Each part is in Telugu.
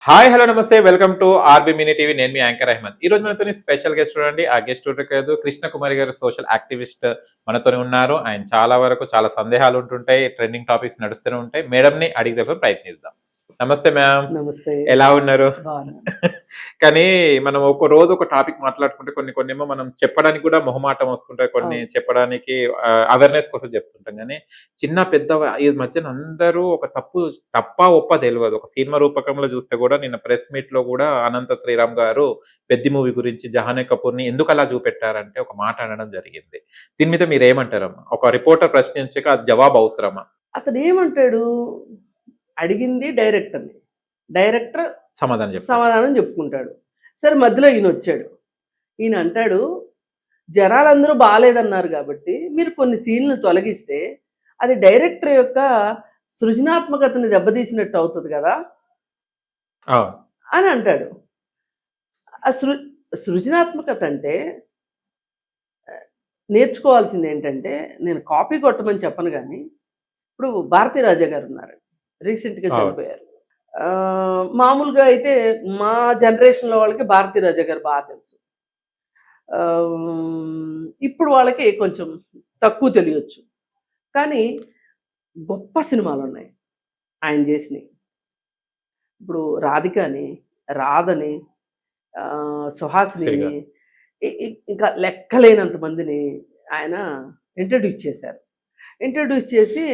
హాయ్ హలో నమస్తే welcome to RB mini TV. నేను మీ యాంకర్ అహ్మద్. ఈ రోజు మనతో స్పెషల్ గెస్ట్ చూడండి. ఆ గెస్ట్ కాదు, కృష్ణ కుమారి గారు, సోషల్ యాక్టివిస్ట్ మనతోనే ఉన్నారు. ఆయన చాలా వరకు చాలా సందేహాలు ఉంటుంటాయి, ట్రెండింగ్ టాపిక్స్ నడుస్తూనే ఉంటాయి. మేడం ని అడిగి తెలుసుకొని ప్రయత్నిద్దాం. నమస్తే మ్యామ్. నమస్తే. ఎలా ఉన్నారు? బాగున్నాను. కానీ మనం ఒక రోజు ఒక టాపిక్ మాట్లాడుకుంటే కొన్ని ఏమో మనం చెప్పడానికి కూడా మొహమాటం వస్తుంటాయి, కొన్ని అవును. చెప్పడానికి అవేర్నెస్ కోసం చెప్తుంటాం. కానీ చిన్న పెద్ద ఈ మధ్యన అందరూ ఒక తప్ప ఒప్ప తెలియదు. ఒక సినిమా రూపకంలో చూస్తే కూడా నిన్న ప్రెస్ మీట్ లో కూడా అనంత శ్రీరామ్ గారు పెద్ది మూవీ గురించి జహానే కపూర్ ని ఎందుకు అలా చూపెట్టారంటే ఒక మాట అనడం జరిగింది. దీని మీద మీరు ఏమంటారమ్మా? ఒక రిపోర్టర్ ప్రశ్నించక అది జవాబు అవసరమా? అతను ఏమంటాడు, అడిగింది డైరెక్టర్ని, డైరెక్టర్ సమాధానం చెప్పుకుంటాడు. సరే, మధ్యలో ఈయన వచ్చాడు. ఈయన అంటాడు, జనాలందరూ బాగాలేదన్నారు కాబట్టి మీరు కొన్ని సీన్లు తొలగిస్తే అది డైరెక్టర్ యొక్క సృజనాత్మకతని దెబ్బతీసినట్టు అవుతుంది కదా అని అంటాడు. ఆ సృజనాత్మకత అంటే నేర్చుకోవాల్సింది ఏంటంటే, నేను కాపీ కొట్టమని చెప్పను, కానీ ఇప్పుడు భారతీ రాజా గారు ఉన్నారు, రీసెంట్గా చనిపోయారు. మామూలుగా అయితే మా జనరేషన్లో వాళ్ళకి భారతీ రాజా గారు బాగా తెలుసు. ఇప్పుడు వాళ్ళకి కొంచెం తక్కువ తెలియచ్చు, కానీ గొప్ప సినిమాలు ఉన్నాయి ఆయన చేసినవి. ఇప్పుడు రాధికని, రాధని, సుహాసిని, ఇంకా లెక్కలేనంత మందిని ఆయన ఇంట్రడ్యూస్ చేశారు. ఇంట్రడ్యూస్ చేసి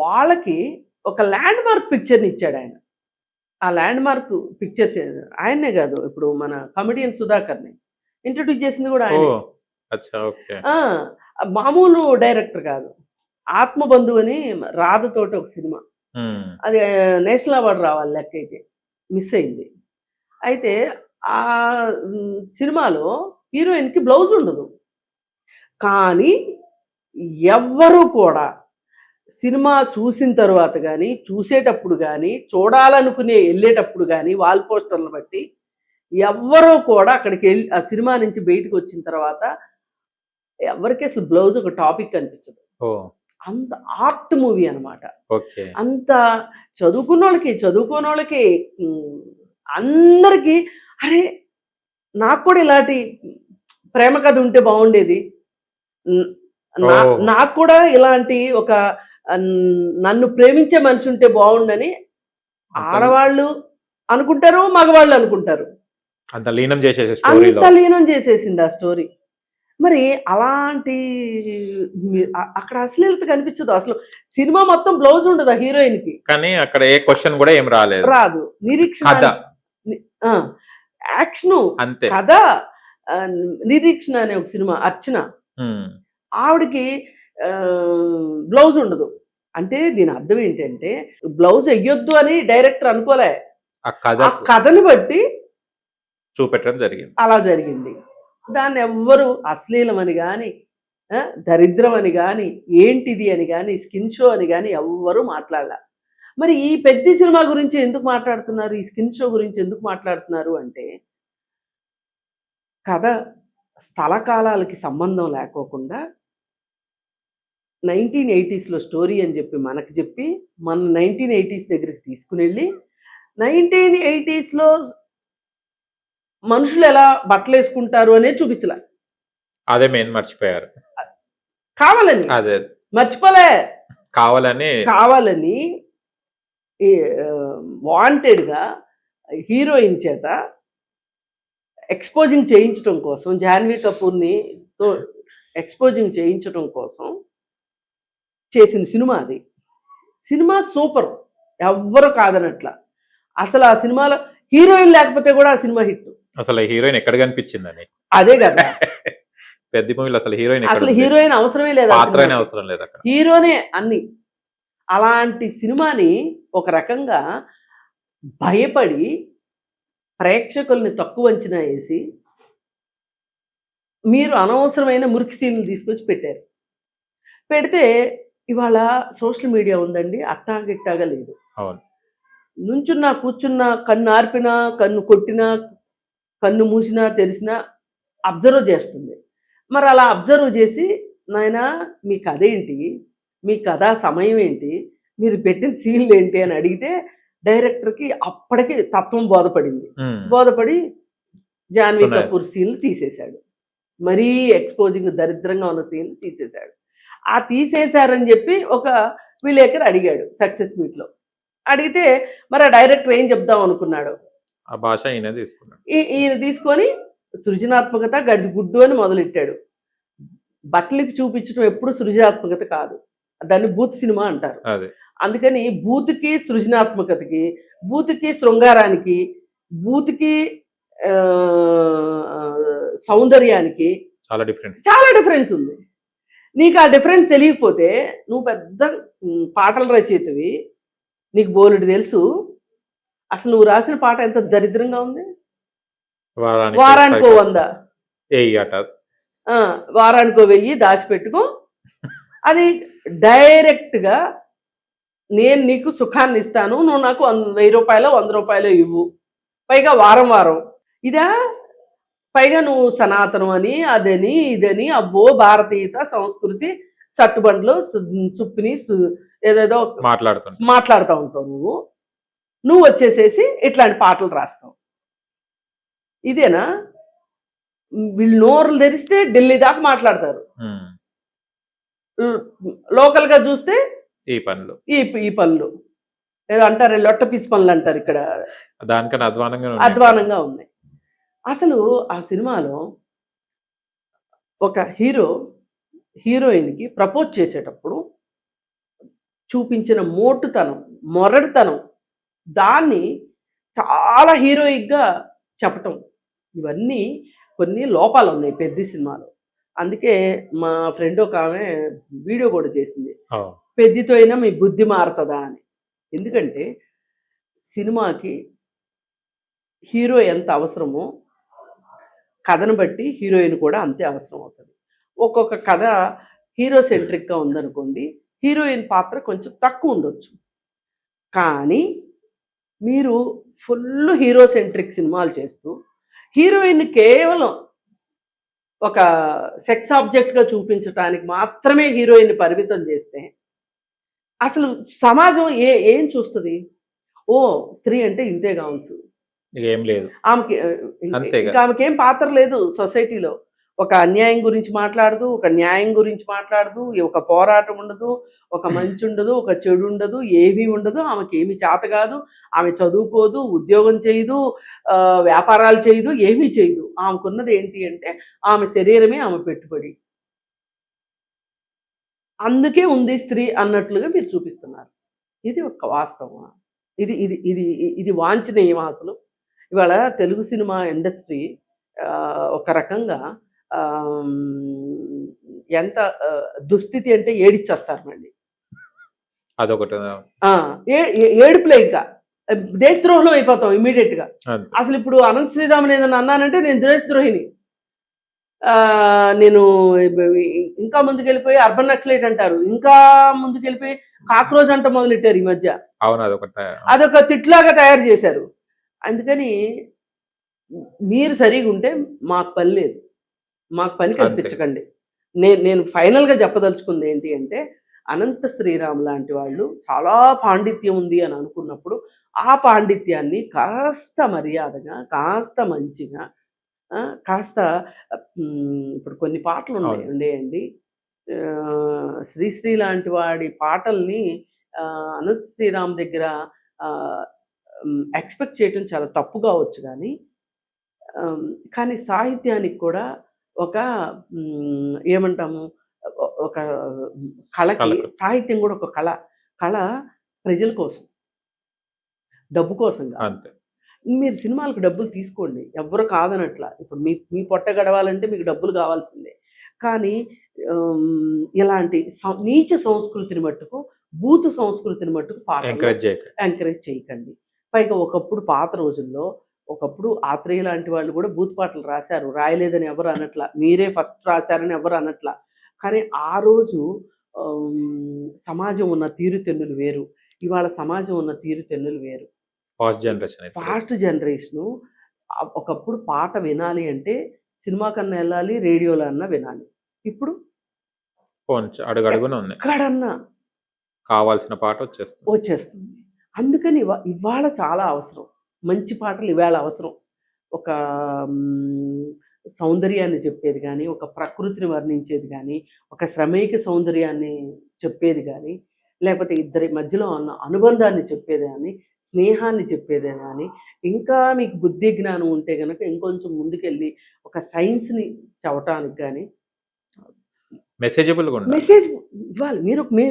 వాళ్ళకి ఒక ల్యాండ్ మార్క్ పిక్చర్ని ఇచ్చాడు ఆయన. ఆ ల్యాండ్ మార్క్ పిక్చర్స్ ఆయన్నే కాదు, ఇప్పుడు మన కమెడియన్ సుధాకర్ని ఇంట్రడ్యూస్ చేసింది కూడా ఆయన. మామూలు డైరెక్టర్ కాదు. ఆత్మబంధువు అని రాధతోటి ఒక సినిమా, అది నేషనల్ అవార్డు రావాలి, లెక్క అయితే మిస్ అయింది. అయితే ఆ సినిమాలో హీరోయిన్కి బ్లౌజ్ ఉండదు, కానీ ఎవ్వరూ కూడా సినిమా చూసిన తర్వాత కానీ, చూసేటప్పుడు కానీ, చూడాలనుకునే వెళ్ళేటప్పుడు కానీ వాల్ పోస్టర్లు బట్టి ఎవ్వరూ కూడా అక్కడికి వెళ్ళి ఆ సినిమా నుంచి బయటకు వచ్చిన తర్వాత ఎవరికి అసలు బ్లౌజ్ ఒక టాపిక్ అనిపించదు. అంత ఆర్ట్ మూవీ అనమాట. అంత చదువుకోని వాళ్ళకి అందరికీ అరే నాకు కూడా ఇలాంటి ప్రేమ కథ ఉంటే బాగుండేది, నాకు కూడా ఇలాంటి ఒక నన్ను ప్రేమించే మనిషి ఉంటే బాగుండని ఆడవాళ్ళు అనుకుంటారు, మగవాళ్ళు అనుకుంటారు. అంత లీనం చేసేసింది ఆ స్టోరీ. మరి అలాంటి అక్కడ అశ్లీలత కనిపించదు అసలు. సినిమా మొత్తం బ్లౌజ్ ఉండదు ఆ హీరోయిన్ కి, కానీ అక్కడ ఏ క్వశ్చన్ కూడా ఏం రాదు. నిరీక్షణ, యాక్షన్, కథ. నిరీక్షణ అనే ఒక సినిమా, అర్చన, ఆవిడకి బ్లౌజ్ ఉండదు. అంటే దీని అర్థం ఏంటంటే బ్లౌజ్ వెయ్యొద్దు అని డైరెక్టర్ అనుకోలే, ఆ కథని బట్టి చూపెట్టడం జరిగింది. అలా జరిగింది. దాన్ని ఎవ్వరు అశ్లీలం అని కానీ, దరిద్రం అని కానీ, ఏంటిది అని కానీ, స్కిన్ షో అని కానీ ఎవ్వరూ మాట్లాడలే. మరి ఈ పెద్ద సినిమా గురించి ఎందుకు మాట్లాడుతున్నారు, ఈ స్కిన్ షో గురించి ఎందుకు మాట్లాడుతున్నారు అంటే, కథ స్థలకాలాలకి సంబంధం లేకోకుండా 1980s స్టోరీ అని చెప్పి మనకు చెప్పి, మన 1980s దగ్గరికి తీసుకుని వెళ్ళి 1980s మనుషులు ఎలా బట్టలు వేసుకుంటారు అనేది చూపించలే. అదే మెయిన్ మర్చిపోయారు. కావాలని, అదే మర్చిపోలే, కావాలని వాంటెడ్గా హీరోయిన్ చేత ఎక్స్పోజింగ్ చేయించడం కోసం, జాహ్నవి కపూర్ని తో ఎక్స్పోజింగ్ చేయించడం కోసం చేసిన సినిమా అది. సినిమా సూపర్, ఎవ్వరు కాదనట్ల. అసలు ఆ సినిమాలో హీరోయిన్ లేకపోతే కూడా ఆ సినిమా హిట్. అసలు హీరోయిన్ ఎక్కడ కనిపించిందని, అదే కదా పెద్ద మూవీలో అసలు హీరోయిన్ అవసరమే లేదు, హీరోనే అన్ని. అలాంటి సినిమాని ఒక రకంగా భయపడి ప్రేక్షకుల్ని తక్కువ అంచనా వేసి మీరు అనవసరమైన మురికి సీన్లు తీసుకొచ్చి పెట్టారు. పెడితే ఇవాళ సోషల్ మీడియా ఉందండి, అట్టాగిట్టాగా లేదు. నుంచున్నా, కూర్చున్నా, కన్ను ఆర్పినా, కన్ను కొట్టినా, కన్ను మూసినా, తెరిసినా అబ్జర్వ్ చేస్తుంది. మరి అలా అబ్జర్వ్ చేసి, నాయన మీ కథ ఏంటి, మీ కథ సమయం ఏంటి, మీరు పెట్టిన సీన్లు ఏంటి అని అడిగితే డైరెక్టర్కి అప్పటికి తత్వం బోధపడింది. ఉమ్. బోధపడి జాన్వీ సునాయాసం. కపూర్ సీన్లు తీసేశాడు. మరీ ఎక్స్పోజింగ్ దరిద్రంగా ఉన్న సీన్లు తీసేశాడు. ఆ తీసేశారని చెప్పి ఒక విలేకరు అడిగాడు సక్సెస్ మీట్లో. అడిగితే మరి ఆ డైరెక్టర్ ఏం చెప్దాం అనుకున్నాడు. ఆ భాష ఈయన తీసుకున్నాడు. ఈయన తీసుకొని సృజనాత్మకత గడ్డి గుడ్డు అని మొదలెట్టాడు. బట్టలకి చూపించడం ఎప్పుడు సృజనాత్మకత కాదు, దాన్ని బూత్ సినిమా అంటారు. అదే అందుకని బూత్కి సృజనాత్మకతకి, బూత్కి శృంగారానికి, బూత్కి సౌందర్యానికి చాలా డిఫరెన్స్. చాలా డిఫరెన్స్ ఉంది. నీకు ఆ డిఫరెన్స్ తెలియకపోతే నువ్వు పెద్ద పాటల రచయితవి, నీకు బోలెడు తెలుసు. అసలు నువ్వు రాసిన పాట ఎంత దరిద్రంగా ఉంది. వారానికో 100, వారానికో 1000 దాచిపెట్టుకో. అది డైరెక్ట్గా నేను నీకు సుఖాన్ని ఇస్తాను, నువ్వు నాకు 1000 రూపాయలు 100 రూపాయలు ఇవ్వు, పైగా వారం వారం ఇదా. పైగా నువ్వు సనాతనం అని అదని ఇదని అబ్బో భారతీయత సంస్కృతి సట్టుబండ్లు సుప్పిని ఏదేదో మాట్లాడుతూ ఉంటావు. నువ్వు వచ్చేసేసి ఇట్లాంటి పాటలు రాస్తావు. ఇదేనా? వీళ్ళు నోరులు తెరిస్తే ఢిల్లీ దాకా మాట్లాడతారు. లోకల్ గా చూస్తే ఈ పనులు ఏదో అంటారు, లొట్ట పీస్ పనులు అంటారు ఇక్కడ. దానికన్నా అధ్వానంగా ఉన్నాయి. అసలు ఆ సినిమాలో ఒక హీరోయిన్కి ప్రపోజ్ చేసేటప్పుడు చూపించిన మోటుతనం, మొరటుతనం, దాన్ని చాలా హీరోయిక్గా చెప్పటం, ఇవన్నీ కొన్ని లోపాలు ఉన్నాయి పెద్ద సినిమాలో. అందుకే మా ఫ్రెండ్ ఒక ఆమె వీడియో కూడా చేసింది, పెద్దితో అయినా మీ బుద్ధి మారుతుందా అని. ఎందుకంటే సినిమాకి హీరో ఎంత అవసరమో కథను బట్టి హీరోయిన్ కూడా అంతే అవసరం అవుతుంది. ఒక్కొక్క కథ హీరో సెంట్రిక్గా ఉందనుకోండి, హీరోయిన్ పాత్ర కొంచెం తక్కువ ఉండొచ్చు. కానీ మీరు ఫుల్ హీరో సెంట్రిక్ సినిమాలు చేస్తూ హీరోయిన్ కేవలం ఒక సెక్స్ ఆబ్జెక్ట్గా చూపించడానికి మాత్రమే హీరోయిన్ పరిమితం చేస్తే అసలు సమాజం ఏం చూస్తుంది? ఓ స్త్రీ అంటే ఇంతే కావచ్చు, ఏం లేదు ఆమెకి, ఆమెకేం పాత్ర లేదు సొసైటీలో. ఒక అన్యాయం గురించి మాట్లాడదు, ఒక న్యాయం గురించి మాట్లాడదు, ఒక పోరాటం ఉండదు, ఒక మంచి ఉండదు, ఒక చెడు ఉండదు, ఏమీ ఉండదు. ఆమెకి ఏమి చేత కాదు, ఆమె చదువుకోదు, ఉద్యోగం చేయదు, వ్యాపారాలు చేయదు, ఏమీ చేయదు. ఆమెకున్నది ఏంటి అంటే ఆమె శరీరమే ఆమె పెట్టుబడి. అందుకే ఉంది స్త్రీ అన్నట్లుగా మీరు చూపిస్తున్నారు. ఇది ఒక వాస్తవం. ఇది ఇది ఇది ఇది వాంఛనీయం. అసలు ఇవాళ తెలుగు సినిమా ఇండస్ట్రీ ఒక రకంగా ఎంత దుస్థితి అంటే ఏడిచ్చేస్తారు మళ్ళీ. అదొకటి ఏడుపులే, ఇంకా దేశద్రోహంలో అయిపోతాం ఇమ్మీడియట్గా. అసలు ఇప్పుడు అనంత శ్రీరాములు ఏదన్నా అన్నానంటే నేను దేశద్రోహిని, నేను ఇంకా ముందుకెళ్ళిపోయి అర్బన్ నక్సలైట్ అంటారు, ఇంకా ముందుకెళ్ళిపోయి కాక్రోజ్ అంట మొదలెట్టారు ఈ మధ్య. అదొక తిట్లాగా తయారు చేశారు. అందుకని మీరు సరిగా ఉంటే మాకు పని లేదు, మాకు పని కల్పించకండి. నేను ఫైనల్గా చెప్పదలుచుకుంది ఏంటి అంటే, అనంత శ్రీరామ్ లాంటి వాళ్ళు చాలా పాండిత్యం ఉంది అని అనుకున్నప్పుడు ఆ పాండిత్యాన్ని కాస్త మర్యాదగా, కాస్త మంచిగా, కాస్త ఇప్పుడు కొన్ని పాటలు ఉండేయండి. శ్రీశ్రీ లాంటి వాడి పాటల్ని అనంత శ్రీరామ్ దగ్గర ఎక్స్పెక్ట్ చేయటం చాలా తప్పు కావచ్చు. కానీ సాహిత్యానికి కూడా ఒక ఏమంటాము, ఒక కళకి, సాహిత్యం కూడా ఒక కళ ప్రజల కోసం, డబ్బు కోసం కాదు. మీరు సినిమాలకు డబ్బులు తీసుకోండి, ఎవరు కాదనట్లా. ఇప్పుడు మీ పొట్ట గడవాలంటే మీకు డబ్బులు కావాల్సిందే. కానీ ఇలాంటి నీచ సంస్కృతిని మట్టుకు, బూతు సంస్కృతిని మట్టుకు ఎంకరేజ్ చేయకండి. పైగా ఒకప్పుడు పాత రోజుల్లో ఒకప్పుడు ఆత్రేయ లాంటి వాళ్ళు కూడా బూత్ పాటలు రాశారు, రాయలేదని ఎవరు అనట్లా, మీరే ఫస్ట్ రాశారని ఎవరు అనట్లా. కానీ ఆ రోజు సమాజం ఉన్న తీరుతెన్నులు వేరు, ఇవాళ సమాజం ఉన్న తీరుతెన్నులు వేరు. Fast generation. ఒకప్పుడు పాట వినాలి అంటే సినిమా కన్నా వెళ్ళాలి, రేడియోలో అన్నా వినాలి. ఇప్పుడు అడుగడుగున ఎక్కడన్నా కావాల్సిన పాట వచ్చేస్తుంది. అందుకని ఇవాళ చాలా అవసరం. మంచి పాటలు ఇవాళ అవసరం. ఒక సౌందర్యాన్ని చెప్పేది కానీ, ఒక ప్రకృతిని వర్ణించేది కానీ, ఒక శ్రమైక సౌందర్యాన్ని చెప్పేది కానీ, లేకపోతే ఇద్దరి మధ్యలో ఉన్న అనుబంధాన్ని చెప్పేది కానీ, స్నేహాన్ని చెప్పేదే కానీ, ఇంకా మీకు బుద్ధి జ్ఞానం ఉంటే గనక ఇంకొంచెం ముందుకెళ్ళి ఒక సైన్స్‌ని చెప్పటానికి గానీ మెసేజబుల్‌గా ఉండాలి. మెసేజ్ ఇవ్వాలి.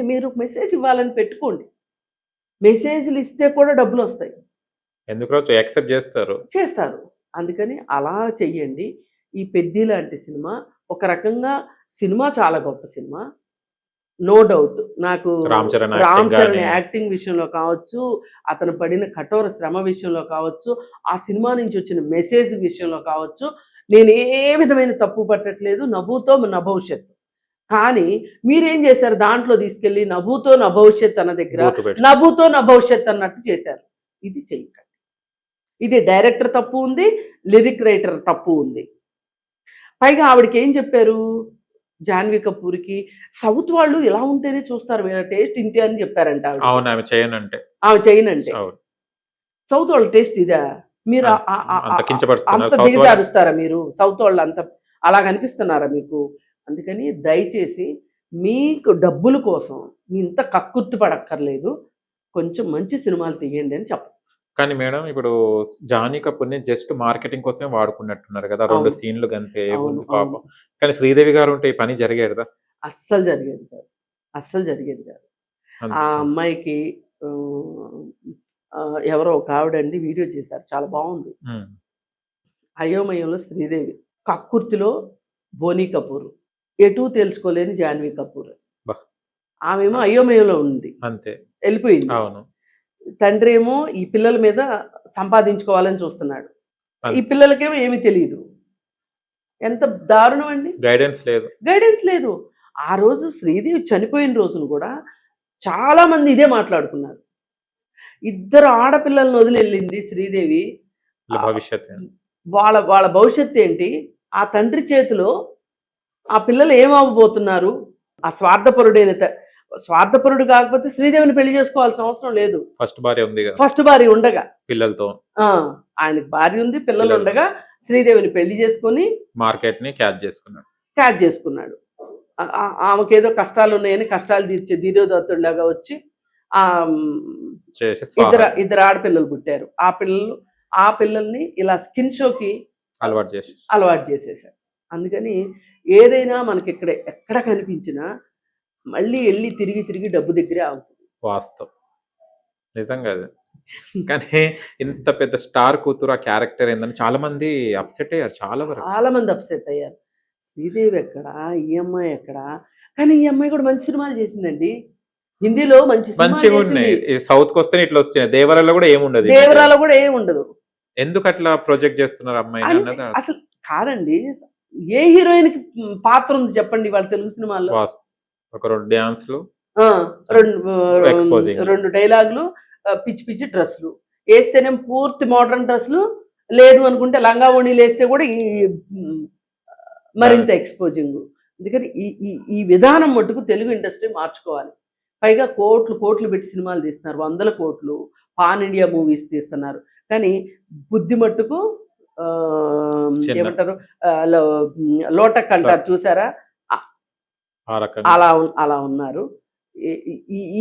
మీరు ఒక మెసేజ్ ఇవ్వాలని పెట్టుకోండి. మెసేజ్‌లు ఇస్తే కూడా డబ్బులొస్తాయి. ఎందుకు రావచ్చు, యాక్సెప్ట్ చేస్తారు. చేస్తారు. అందుకని అలా చెయ్యండి. ఈ 'పెద్ది' లాంటి సినిమా ఒక రకంగా సినిమా చాలా గొప్ప సినిమా. No doubt. నాకు రామ్ చరణ్ రామ్ యాక్టింగ్ చరణ్ గాని, యాక్టింగ్ విషయంలో కావచ్చు, అతను పడిన కఠోర శ్రమ విషయంలో కావచ్చు, ఆ సినిమా నుంచి వచ్చిన మెసేజ్ విషయంలో కావచ్చు, నేను ఏ విధమైన తప్పు పట్టట్లేదు. నభూతో న భవిష్యత్. కానీ మీరేం చేశారు, దాంట్లో తీసుకెళ్ళి నభూతో న భవిష్యత్ అన్న దగ్గర బూతు పెట్టి. నభూతో న భవిష్యత్ అన్నట్టు చేశారు. ఇది చెయ్యకండి. ఇది డైరెక్టర్ తప్పు ఉంది, లిరిక్ రైటర్ తప్పు ఉంది. పైగా ఆవిడకి ఏం చెప్పారు, జాన్వీ కపూర్‌కి, సౌత్ వాళ్ళు ఇలా ఉంటేనే చూస్తారు, వీళ్ళ టేస్ట్ ఇంతే అని చెప్పారంట ఆవిడ. అవును, ఆమె చేయనంటే. ఆమె చేయనంటే. అవును. సౌత్ వాళ్ళ టేస్ట్ ఇదా? మీరు అంత కించపరుస్తున్నారు అంత సౌత్ వాళ్ళు. దిగజారుస్తారా మీరు? సౌత్ వాళ్ళు అంత అలా కనిపిస్తున్నారా మీకు? అందుకని దయచేసి మీకు డబ్బుల కోసం మీ ఇంత కక్కుర్తి పడక్కర్లేదు. కొంచెం మంచి సినిమాలు తీయండి అని చెప్పండి. కానీ మేడం, ఇప్పుడు జానీ కపూర్‌ని జస్ట్ మార్కెటింగ్ కోసమే వాడుకున్నట్టున్నారు కదా! 2 అవును. సీన్‌లు గంతే అవును. ఏముంది అవును. పాపం. కానీ శ్రీదేవి గారు ఉంటే ఈ పని జరిగేదా? అస్సలు జరిగేది కాదు. అస్సలు జరిగేది కాదు. ఆ అమ్మాయికి ఎవరో ఒక ఆవిడండి వీడియో చేశారు. చాలా బాగుంది. హ్మ్. అయోమయంలో శ్రీదేవి, కక్కుర్తిలో బోనీ కపూర్, ఎటూ తేల్చుకోలేని జాన్వీ కపూర్. బా! ఆమెమో అయోమయంలో ఉంది, అంతే. వెళ్ళిపోయింది. అవును. తండ్రి ఏమో ఈ పిల్లల మీద సంపాదించుకోవాలని చూస్తున్నాడు. ఈ అంతే. పిల్లలకేమో ఏమీ తెలియదు. ఎంత దారుణం అండి. గైడెన్స్ లేదు. గైడెన్స్ లేదు. ఆ రోజు శ్రీదేవి చనిపోయిన రోజున కూడా చాలా మంది ఇదే మాట్లాడుకున్నారు. ఇద్దరు ఆడపిల్లలను వదిలి వెళ్ళింది శ్రీదేవి. వీళ్ళ భవిష్యత్ ఏంటి? వాళ్ళ వాళ్ళ భవిష్యత్తు ఏంటి? ఆ తండ్రి చేతిలో ఆ పిల్లలు ఏమవ్వబోతున్నారు? ఆ స్వార్థపరుడు కాకపోతే శ్రీదేవిని పెళ్లి చేసుకోవాల్సిన అవసరం లేదు. ఫస్ట్ భార్య ఉంది కదా ఫస్ట్ భార్య ఉండగా, పిల్లలతో. ఆయనకు భార్య ఉంది, పిల్లలు పిల్లలు. ఉండగా శ్రీదేవిని పెళ్లి చేసుకొని మార్కెట్ ని క్యాచ్ చేసుకున్నాడు. క్యాచ్ చేసుకున్నాడు. ఆమెకేదో కష్టాలు ఉన్నాయని కష్టాలు తీర్చే ధీరోదత్తుడిలాగా వచ్చి ఆ చేసి ఇద్దరు ఆడపిల్లలు పుట్టారు. ఆ పిల్లల్ని ఇలా స్కిన్ షోకి అలవాటు చేసేసారు. అందుకని ఏదైనా మనకి ఎక్కడ కనిపించినా మళ్ళీ వెళ్ళి తిరిగి డబ్బు దగ్గరే ఆగుతుంది. వాస్తవం, నిజంగా అది. కానీ ఇంత పెద్ద స్టార్ కూతురు ఆ క్యారెక్టర్ ఏందని చాలా మంది అప్సెట్ అయ్యారు. చాలా మంది అప్సెట్ అయ్యారు. శ్రీదేవి ఎక్కడ, ఈ అమ్మాయి ఎక్కడ? కానీ ఈ అమ్మాయి కూడా మంచి సినిమాలు చేసిందండి. హిందీలో మంచిగా ఉన్నాయి. సౌత్ కి వస్తే ఇట్లా వస్తున్నాయి. దేవరాలో కూడా ఏముండదు. దేవరాలో కూడా ఏముండదు. ఎందుకు అట్లా ప్రొజెక్ట్ చేస్తున్నారు అమ్మాయిని అన్నది అసలు కాదండి. ఏ హీరోయిన్ కి పాత్ర ఉంది చెప్పండి వాళ్ళ తెలుగు సినిమాల్లో? ఒక 2 డాన్స్లు, 2 డైలాగులు, పిచ్చి డ్రెస్సులు వేస్తేనే పూర్తి మోడర్న్ డ్రెస్సులు, లేదు అనుకుంటే లంగా ఓణీలు వేస్తే కూడా మరింత ఎక్స్పోజింగ్. అందుకని ఈ విధానం మట్టుకు తెలుగు ఇండస్ట్రీ మార్చుకోవాలి. పైగా కోట్లు పెట్టి సినిమాలు తీస్తున్నారు, 100 కోట్లు పాన్ ఇండియా మూవీస్ తీస్తున్నారు. కానీ బుద్ధి మట్టుకు ఏమంటారు, లోటక్ అంటారు చూసారా, అలా ఉన్నారు.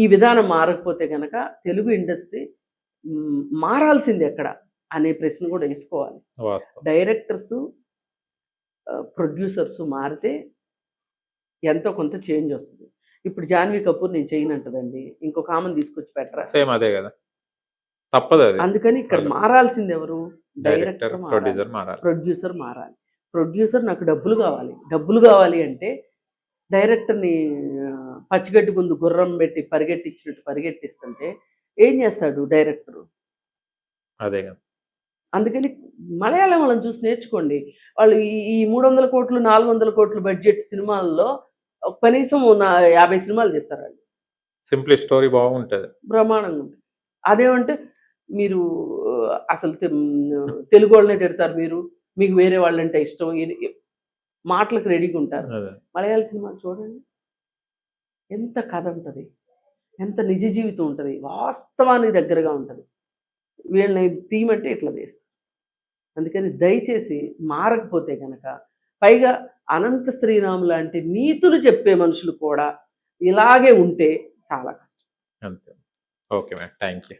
ఈ విధానం మారకపోతే కనుక తెలుగు ఇండస్ట్రీ మారాల్సింది ఎక్కడ అనే ప్రశ్న కూడా వేసుకోవాలి. డైరెక్టర్స్, ప్రొడ్యూసర్స్ మారితే ఎంతో కొంత చేంజ్ వస్తుంది. ఇప్పుడు జాన్వీ కపూర్ నేను చేయనంటదండి, ఇంకొక ఆమెను తీసుకొచ్చి పెట్టరా? సేమ్ అదే కదా, తప్పదు అది. అందుకని ఇక్కడ మారాల్సింది ఎవరు? డైరెక్టర్, ప్రొడ్యూసర్ మారాలి. ప్రొడ్యూసర్ నాకు డబ్బులు కావాలి అంటే డైరెక్టర్ని పచ్చిగడ్డి ముందు గుర్రం పెట్టి పరిగెట్టించినట్టు పరిగెట్టిస్తుంటే ఏం చేస్తాడు డైరెక్టరు? అదే కదా. అందుకని మలయాళం వాళ్ళని చూసి నేర్చుకోండి. వాళ్ళు ఈ 300 కోట్లు 400 కోట్లు బడ్జెట్ సినిమాల్లో కనీసం 50 సినిమాలు తీస్తారు వాళ్ళు. సింప్లీ స్టోరీ బాగుంటుంది, బ్రహ్మాండంగా ఉంటుంది. అదేమంటే మీరు అసలు తెలుగు వాళ్ళనే తిడతారు, మీకు వేరే వాళ్ళంటే ఇష్టం, మాటలకు రెడీగా ఉంటారు. మలయాళ సినిమాలు చూడండి, ఎంత కథ ఉంటుంది. ఎంత నిజ జీవితం ఉంటుంది, వాస్తవానికి దగ్గరగా ఉంటుంది. వీళ్ళని తీయమంటే ఇట్లా తీస్తారు. అందుకని దయచేసి మారకపోతే కనుక, పైగా అనంత శ్రీరామ్ లాంటి నీతులు చెప్పే మనుషులు కూడా ఇలాగే ఉంటే చాలా కష్టం. అంతే. Okay ma'am, thank you.